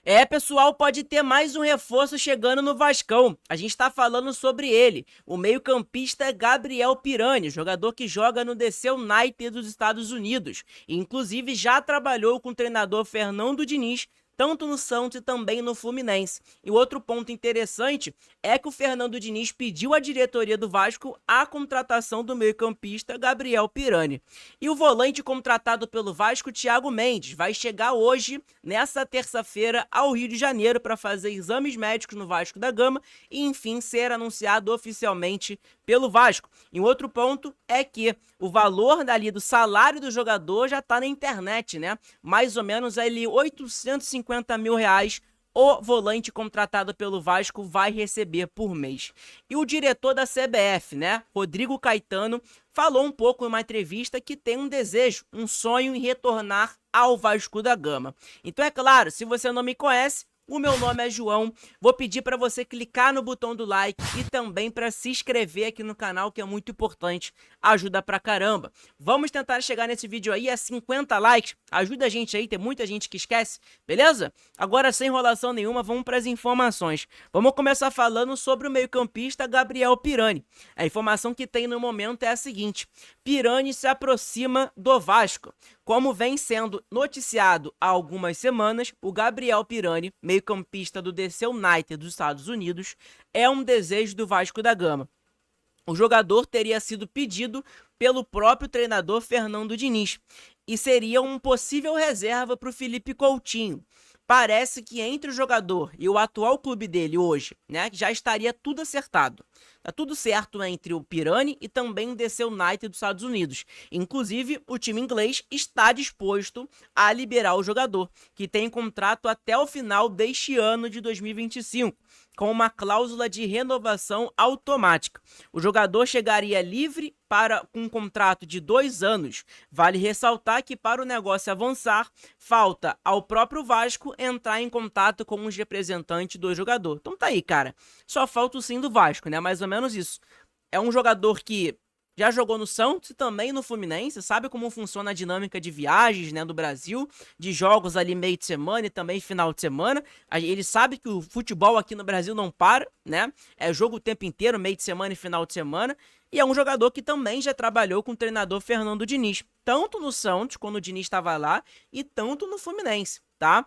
É, pessoal, pode ter mais um reforço chegando no Vascão. A gente tá falando sobre ele, o meio-campista Gabriel Pirani, jogador que joga no DC United dos Estados Unidos. E, inclusive, já trabalhou com o treinador Fernando Diniz, tanto no Santos e também no Fluminense. E outro ponto interessante é que o Fernando Diniz pediu à diretoria do Vasco a contratação do meio-campista Gabriel Pirani. E o volante contratado pelo Vasco, Thiago Mendes, vai chegar hoje, nessa terça-feira, ao Rio de Janeiro para fazer exames médicos no Vasco da Gama e, enfim, ser anunciado oficialmente pelo Vasco. E outro ponto é que o valor dali do salário do jogador já está na internet, né? Mais ou menos ali 850 mil reais o volante contratado pelo Vasco vai receber por mês. E o diretor da CBF, né, Rodrigo Caetano, falou um pouco em uma entrevista que tem um desejo, um sonho em retornar ao Vasco da Gama. Então é claro, se você não me conhece, o meu nome é João, vou pedir para você clicar no botão do like e também para se inscrever aqui no canal, que é muito importante, ajuda pra caramba. Vamos tentar chegar nesse vídeo aí a 50 likes, ajuda a gente aí, tem muita gente que esquece, beleza? Agora, sem enrolação nenhuma, vamos para as informações. Vamos começar falando sobre o meio-campista Gabriel Pirani. A informação que tem no momento é a seguinte: Pirani se aproxima do Vasco. Como vem sendo noticiado há algumas semanas, o Gabriel Pirani, meio-campista do DC United dos Estados Unidos, é um desejo do Vasco da Gama. O jogador teria sido pedido pelo próprio treinador Fernando Diniz e seria um possível reserva para o Felipe Coutinho. Parece que entre o jogador e o atual clube dele hoje, né, já estaria tudo acertado. Tá tudo certo entre o Pirani e também o DC United dos Estados Unidos. Inclusive, o time inglês está disposto a liberar o jogador, que tem contrato até o final deste ano de 2025, com uma cláusula de renovação automática. O jogador chegaria livre para um contrato de 2 anos. Vale ressaltar que para o negócio avançar, falta ao próprio Vasco entrar em contato com os representantes do jogador. Então tá aí, cara. Só falta o sim do Vasco, né? Mais ou menos isso. É um jogador que já jogou no Santos e também no Fluminense, sabe como funciona a dinâmica de viagens, né, do Brasil, de jogos ali meio de semana e também final de semana. Ele sabe que o futebol aqui no Brasil não para, né? É jogo o tempo inteiro, meio de semana e final de semana. E é um jogador que também já trabalhou com o treinador Fernando Diniz, tanto no Santos, quando o Diniz estava lá, e tanto no Fluminense, tá?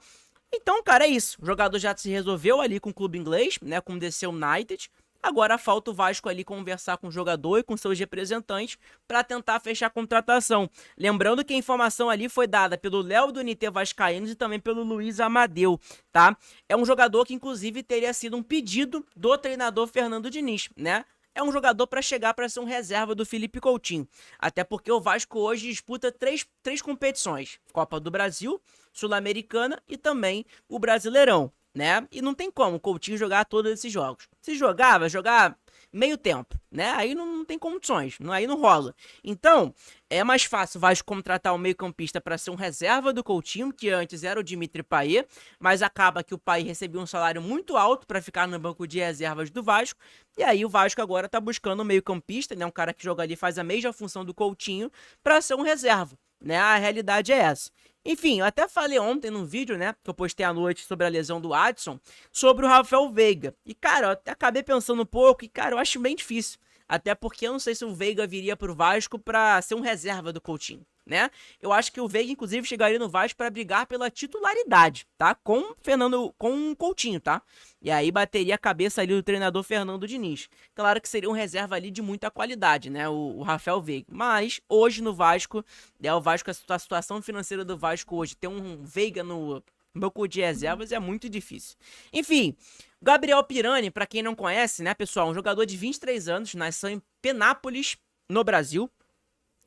Então, cara, é isso. O jogador já se resolveu ali com o clube inglês, né, com o DC United. Agora falta o Vasco ali conversar com o jogador e com seus representantes para tentar fechar a contratação. Lembrando que a informação ali foi dada pelo Léo do NT Vascaínos e também pelo Luiz Amadeu, tá? É um jogador que inclusive teria sido um pedido do treinador Fernando Diniz, né? É um jogador para chegar para ser um reserva do Felipe Coutinho. Até porque o Vasco hoje disputa três competições: Copa do Brasil, Sul-Americana e também o Brasileirão, né? E não tem como o Coutinho jogar todos esses jogos. Se jogar, vai jogar meio tempo, né? Aí não tem condições, aí não rola. Então, é mais fácil o Vasco contratar um meio-campista para ser um reserva do Coutinho, que antes era o Dimitri Payet, mas acaba que o Payet recebeu um salário muito alto para ficar no banco de reservas do Vasco, e aí o Vasco agora tá buscando um meio-campista, né? Um cara que joga ali, faz a mesma função do Coutinho, para ser um reserva, né? A realidade é essa. Enfim, eu até falei ontem num vídeo, né, que eu postei à noite sobre a lesão do Adson, sobre o Rafael Veiga. E, cara, eu até acabei pensando um pouco e, cara, eu acho bem difícil. Até porque eu não sei se o Veiga viria pro Vasco pra ser um reserva do Coutinho, né? Eu acho que o Veiga, inclusive, chegaria no Vasco para brigar pela titularidade, tá? Com o Coutinho, tá? E aí bateria a cabeça ali do treinador Fernando Diniz. Claro que seria um reserva ali de muita qualidade, né? O Rafael Veiga. Mas hoje no Vasco, o Vasco, a situação financeira do Vasco hoje, ter um Veiga no banco de reservas é muito difícil. Enfim, Gabriel Pirani, para quem não conhece, né, pessoal, um jogador de 23 anos, nasceu em Penápolis, no Brasil.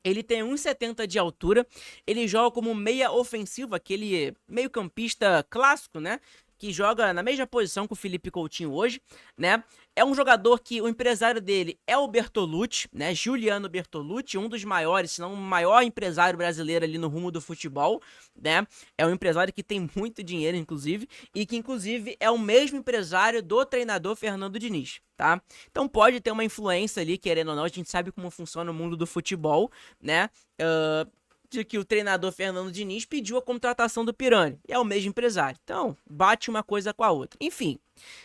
Ele tem 1,70 de altura, ele joga como meia ofensivo, aquele meio-campista clássico, né? Que joga na mesma posição que o Felipe Coutinho hoje, né? É um jogador que o empresário dele é o Bertolucci, né? Giuliano Bertolucci, um dos maiores, se não o maior empresário brasileiro ali no rumo do futebol, né? É um empresário que tem muito dinheiro, inclusive, e que, inclusive, é o mesmo empresário do treinador Fernando Diniz, tá? Então pode ter uma influência ali, querendo ou não, a gente sabe como funciona o mundo do futebol, né? de que o treinador Fernando Diniz pediu a contratação do Pirani. E é o mesmo empresário. Então, bate uma coisa com a outra. Enfim,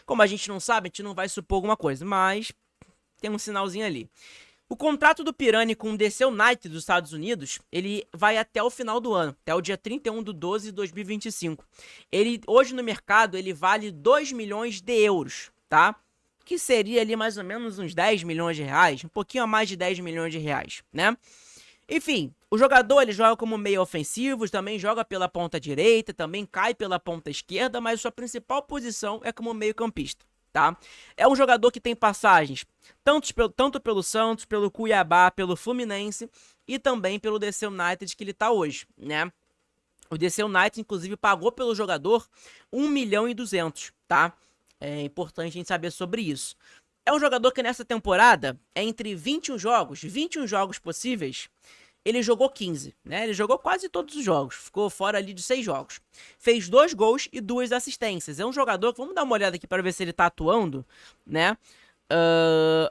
como a gente não sabe, a gente não vai supor alguma coisa, mas tem um sinalzinho ali. O contrato do Pirani com o DC United dos Estados Unidos, ele vai até o final do ano, até o dia 31/12/2025. Ele, hoje no mercado, ele vale 2 milhões de euros, tá? Que seria ali mais ou menos uns 10 milhões de reais, um pouquinho a mais de 10 milhões de reais, né? Enfim, o jogador ele joga como meio ofensivo, também joga pela ponta direita, também cai pela ponta esquerda, mas sua principal posição é como meio campista, tá? É um jogador que tem passagens tanto pelo Santos, pelo Cuiabá, pelo Fluminense e também pelo DC United que ele tá hoje, né? O DC United, inclusive, pagou pelo jogador 1.200.000, tá? É importante a gente saber sobre isso. É um jogador que nessa temporada, entre 21 jogos possíveis, ele jogou 15, né? Ele jogou quase todos os jogos, ficou fora ali de 6 jogos. Fez 2 gols e 2 assistências. É um jogador que, vamos dar uma olhada aqui para ver se ele tá atuando, né?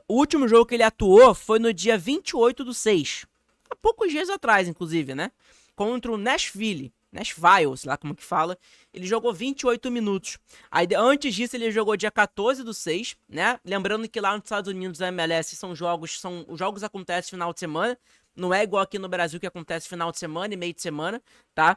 O último jogo que ele atuou foi no dia 28/6. Há poucos dias atrás, inclusive, né? Contra o Nashville, sei lá como que fala. Ele jogou 28 minutos. Aí, antes disso, ele jogou dia 14/6, né? Lembrando que lá nos Estados Unidos, a MLS, os jogos acontecem no final de semana. Não é igual aqui no Brasil que acontece final de semana e meio de semana, tá?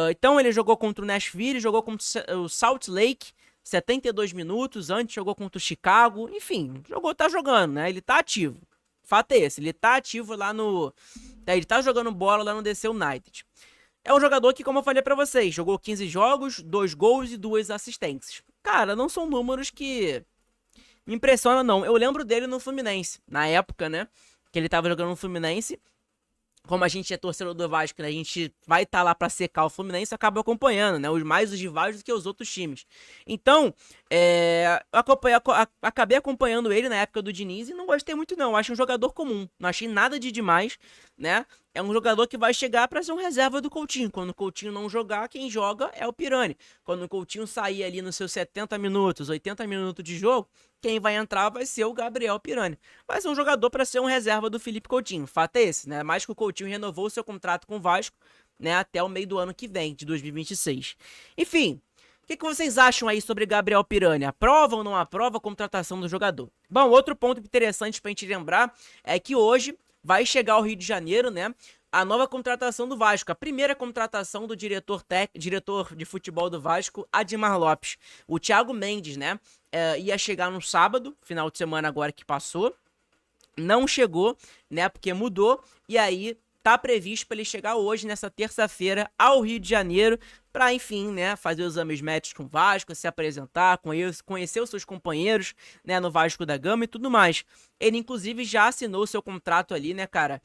Então ele jogou contra o Nashville, jogou contra o Salt Lake, 72 minutos. Antes jogou contra o Chicago. Enfim, tá jogando, né? Ele tá ativo. Fato é esse, ele tá ativo lá no... Ele tá jogando bola lá no DC United. É um jogador que, como eu falei pra vocês, jogou 15 jogos, 2 gols e 2 assistências. Cara, não são números que me impressionam, não. Eu lembro dele no Fluminense, na época, né? Que ele tava jogando no Fluminense. Como a gente é torcedor do Vasco, né, a gente vai estar lá pra secar o Fluminense, acaba acompanhando, né? Mais os rivais do que os outros times. Então, acabei acompanhando ele na época do Diniz e não gostei muito, não. Acho um jogador comum. Não achei nada de demais, né? É um jogador que vai chegar pra ser um reserva do Coutinho. Quando o Coutinho não jogar, quem joga é o Pirani. Quando o Coutinho sair ali nos seus 70 minutos, 80 minutos de jogo, quem vai entrar vai ser o Gabriel Pirani. Vai ser um jogador para ser um reserva do Felipe Coutinho. Fato é esse, né? Mais que o Coutinho renovou o seu contrato com o Vasco, né? Até o meio do ano que vem, de 2026. Enfim, o que vocês acham aí sobre Gabriel Pirani? Aprova ou não aprova a contratação do jogador? Bom, outro ponto interessante pra gente lembrar é que hoje vai chegar ao Rio de Janeiro, né? A nova contratação do Vasco, a primeira contratação do diretor de futebol do Vasco, Admar Lopes. O Thiago Mendes, né? Ia chegar no sábado, final de semana agora que passou. Não chegou, né? Porque mudou. E aí tá previsto para ele chegar hoje, nessa terça-feira, ao Rio de Janeiro, para, enfim, né, fazer os exames médicos com o Vasco, se apresentar, conhecer os seus companheiros, né, no Vasco da Gama e tudo mais. Ele, inclusive, já assinou o seu contrato ali, né, cara,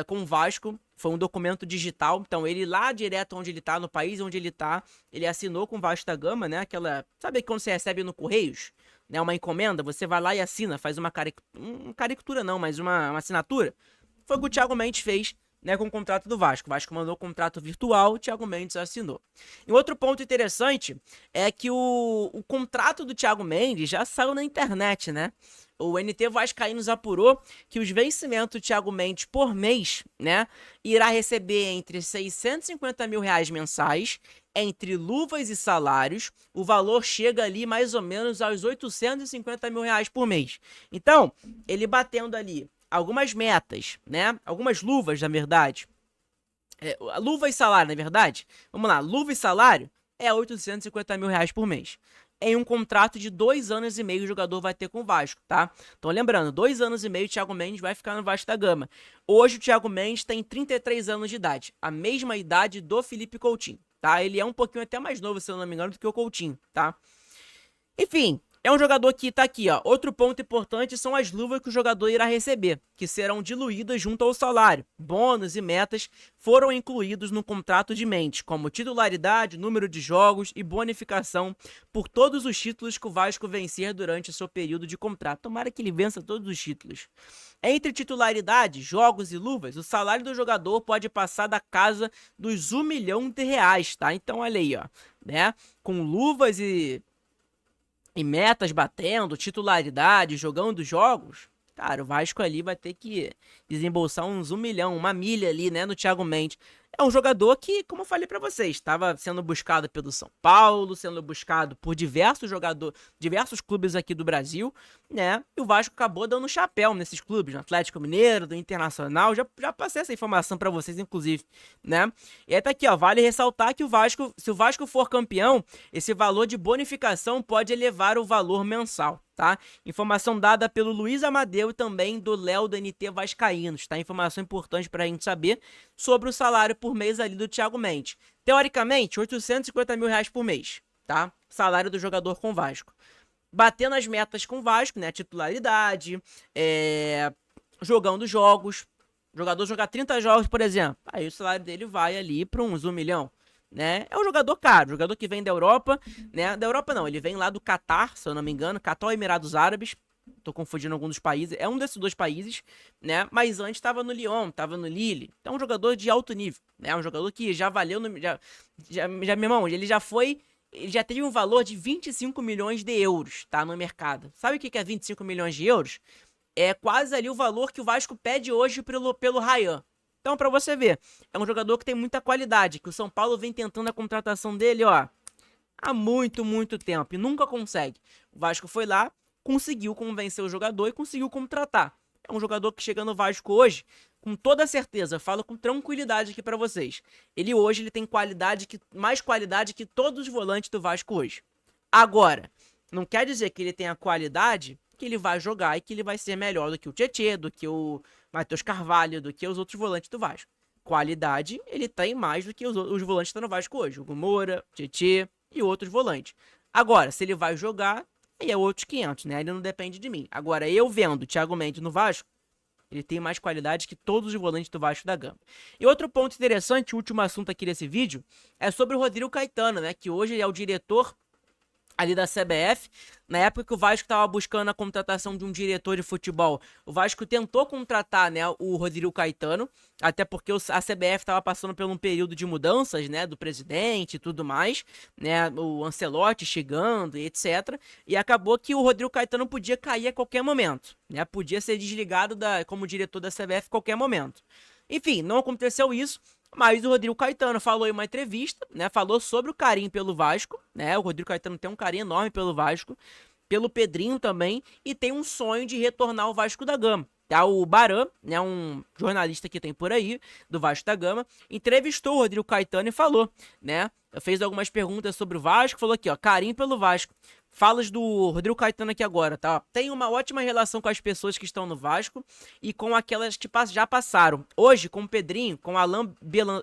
com o Vasco. Foi um documento digital, então ele lá direto onde ele tá, no país onde ele tá, ele assinou com o Vasco da Gama, né, aquela... Sabe quando você recebe no Correios, né, uma encomenda, você vai lá e assina, faz uma caricatura não, mas uma assinatura. Foi o que o Thiago Mendes fez, né, com o contrato do Vasco. O Vasco mandou o contrato virtual, o Thiago Mendes assinou. E outro ponto interessante é que o contrato do Thiago Mendes já saiu na internet, né? O NT Vascaínos apurou que os vencimentos do Thiago Mendes por mês, né, irá receber entre 650 mil reais mensais, entre luvas e salários. O valor chega ali mais ou menos aos 850 mil reais por mês. Então, ele batendo ali algumas metas, né? Algumas luvas, na verdade. Luva e salário, na verdade. Vamos lá, luva e salário é 850 mil reais por mês. Em um contrato de 2 anos e meio o jogador vai ter com o Vasco, tá? Então lembrando, 2 anos e meio o Thiago Mendes vai ficar no Vasco da Gama. Hoje o Thiago Mendes tem 33 anos de idade, a mesma idade do Felipe Coutinho, tá? Ele é um pouquinho até mais novo, se eu não me engano, do que o Coutinho, tá? Enfim, é um jogador que tá aqui, ó. Outro ponto importante são as luvas que o jogador irá receber, que serão diluídas junto ao salário. Bônus e metas foram incluídos no contrato de Mendes, como titularidade, número de jogos e bonificação por todos os títulos que o Vasco vencer durante o seu período de contrato. Tomara que ele vença todos os títulos. Entre titularidade, jogos e luvas, o salário do jogador pode passar da casa dos 1 milhão de reais, tá? Então olha aí, ó, né? Com luvas e metas batendo, titularidade, jogando jogos, cara, o Vasco ali vai ter que desembolsar uns 1 milhão, 1 milha ali, né, no Thiago Mendes. É um jogador que, como eu falei pra vocês, estava sendo buscado pelo São Paulo, sendo buscado por diversos clubes aqui do Brasil, né? E o Vasco acabou dando chapéu nesses clubes, no Atlético Mineiro, do Internacional. Já passei essa informação pra vocês, inclusive, né? E aí tá aqui, ó, vale ressaltar que se o Vasco for campeão, esse valor de bonificação pode elevar o valor mensal, tá? Informação dada pelo Luiz Amadeu e também do Léo da NT Vascaínos, tá? Informação importante pra gente saber sobre o salário por mês ali do Thiago Mendes. Teoricamente, R$ 850 mil por mês, tá? Salário do jogador com o Vasco. Batendo as metas com o Vasco, né? Titularidade, jogando jogos. O jogador jogar 30 jogos, por exemplo. Aí o salário dele vai ali para uns 1 milhão. Né? É um jogador caro, jogador que vem da Europa, né? Da Europa não, ele vem lá do Catar, se eu não me engano, Catar ou Emirados Árabes. Tô confundindo algum dos países, é um desses dois países, né? Mas antes tava no Lyon, tava no Lille. Então é um jogador de alto nível, né? Um jogador que já valeu no, meu irmão, ele já teve um valor de 25 milhões de euros, tá, no mercado. Sabe o que é 25 milhões de euros? É quase ali o valor que o Vasco pede hoje pelo Ryan. Então, pra você ver, é um jogador que tem muita qualidade, que o São Paulo vem tentando a contratação dele, ó, há muito, muito tempo e nunca consegue. O Vasco foi lá, conseguiu convencer o jogador e conseguiu contratar. É um jogador que chega no Vasco hoje, com toda certeza, falo com tranquilidade aqui pra vocês. Ele tem mais qualidade que todos os volantes do Vasco hoje. Agora, não quer dizer que ele tenha qualidade que ele vai jogar e que ele vai ser melhor do que o Tietê, do que o Matheus Carvalho, do que os outros volantes do Vasco. Qualidade, ele tem mais do que os volantes que estão no Vasco hoje. O Moura, Tietê e outros volantes. Agora, se ele vai jogar, aí é outros 500, né? Ele não depende de mim. Agora, eu vendo o Thiago Mendes no Vasco, ele tem mais qualidade que todos os volantes do Vasco da Gama. E outro ponto interessante, o último assunto aqui desse vídeo, é sobre o Rodrigo Caetano, né? Que hoje é o diretor ali da CBF. Na época que o Vasco estava buscando a contratação de um diretor de futebol, o Vasco tentou contratar, né, o Rodrigo Caetano, até porque a CBF estava passando por um período de mudanças, né, do presidente e tudo mais, né, o Ancelotti chegando e etc. E acabou que o Rodrigo Caetano podia cair a qualquer momento, né, podia ser desligado como diretor da CBF a qualquer momento. Enfim, não aconteceu isso. Mas o Rodrigo Caetano falou em uma entrevista, né? Falou sobre o carinho pelo Vasco, né? O Rodrigo Caetano tem um carinho enorme pelo Vasco, pelo Pedrinho também, e tem um sonho de retornar ao Vasco da Gama. Tá? O Baran, né, um jornalista que tem por aí, do Vasco da Gama, entrevistou o Rodrigo Caetano e falou, né? Fez algumas perguntas sobre o Vasco, falou aqui, ó, carinho pelo Vasco. Falas do Rodrigo Caetano aqui agora, tá? Tem uma ótima relação com as pessoas que estão no Vasco e com aquelas que já passaram. Hoje, com o Pedrinho, com o Alain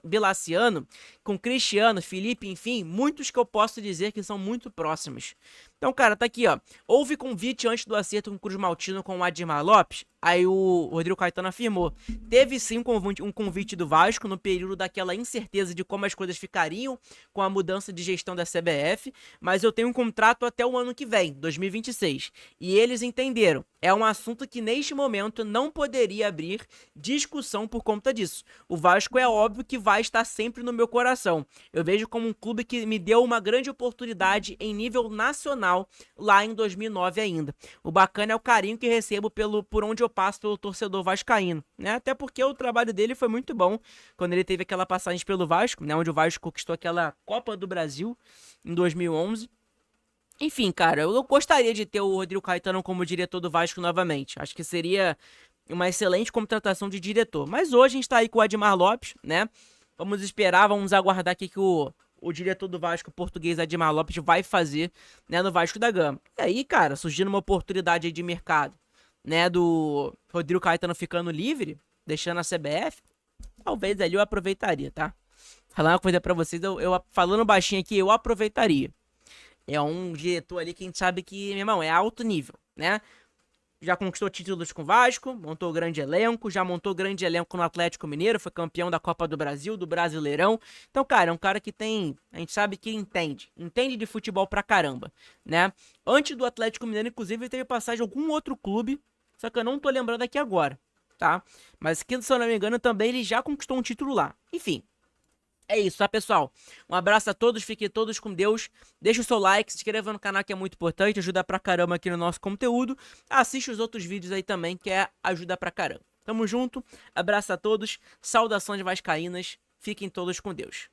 Belaciano, com o Cristiano, Felipe, enfim, muitos que eu posso dizer que são muito próximos. Então, cara, tá aqui, ó. Houve convite antes do acerto com o Cruz Maltino com o Admar Lopes? Aí o Rodrigo Caetano afirmou. Teve sim um convite do Vasco no período daquela incerteza de como as coisas ficariam com a mudança de gestão da CBF, mas eu tenho um contrato até o ano que vem, 2026. E eles entenderam. É um assunto que neste momento não poderia abrir discussão por conta disso. O Vasco é óbvio que vai estar sempre no meu coração. Eu vejo como um clube que me deu uma grande oportunidade em nível nacional lá em 2009 ainda. O bacana é o carinho que recebo por onde eu passo pelo torcedor vascaíno, né? Até porque o trabalho dele foi muito bom quando ele teve aquela passagem pelo Vasco, né? Onde o Vasco conquistou aquela Copa do Brasil em 2011. Enfim, cara, eu gostaria de ter o Rodrigo Caetano como diretor do Vasco novamente. Acho que seria uma excelente contratação de diretor. Mas hoje a gente tá aí com o Admar Lopes, né? Vamos esperar, vamos aguardar aqui que o diretor do Vasco, português Admar Lopes, vai fazer, né, no Vasco da Gama. E aí, cara, surgindo uma oportunidade aí de mercado, né, do Rodrigo Caetano ficando livre, deixando a CBF, talvez ali eu aproveitaria, tá? Falar uma coisa pra vocês, eu falando baixinho aqui, eu aproveitaria. É um diretor ali que a gente sabe que, meu irmão, é alto nível, né? Já conquistou títulos com o Vasco, montou grande elenco, já montou grande elenco no Atlético Mineiro, foi campeão da Copa do Brasil, do Brasileirão. Então, cara, é um cara que tem, a gente sabe que entende de futebol pra caramba, né? Antes do Atlético Mineiro, inclusive, ele teve passagem em algum outro clube, só que eu não tô lembrando aqui agora, tá? Mas que, se eu não me engano, também ele já conquistou um título lá. Enfim. É isso, tá, pessoal? Um abraço a todos, fiquem todos com Deus. Deixa o seu like, se inscreva no canal que é muito importante, ajuda pra caramba aqui no nosso conteúdo. Assiste os outros vídeos aí também, que ajuda pra caramba. Tamo junto, abraço a todos, saudações vascaínas, Fiquem todos com Deus.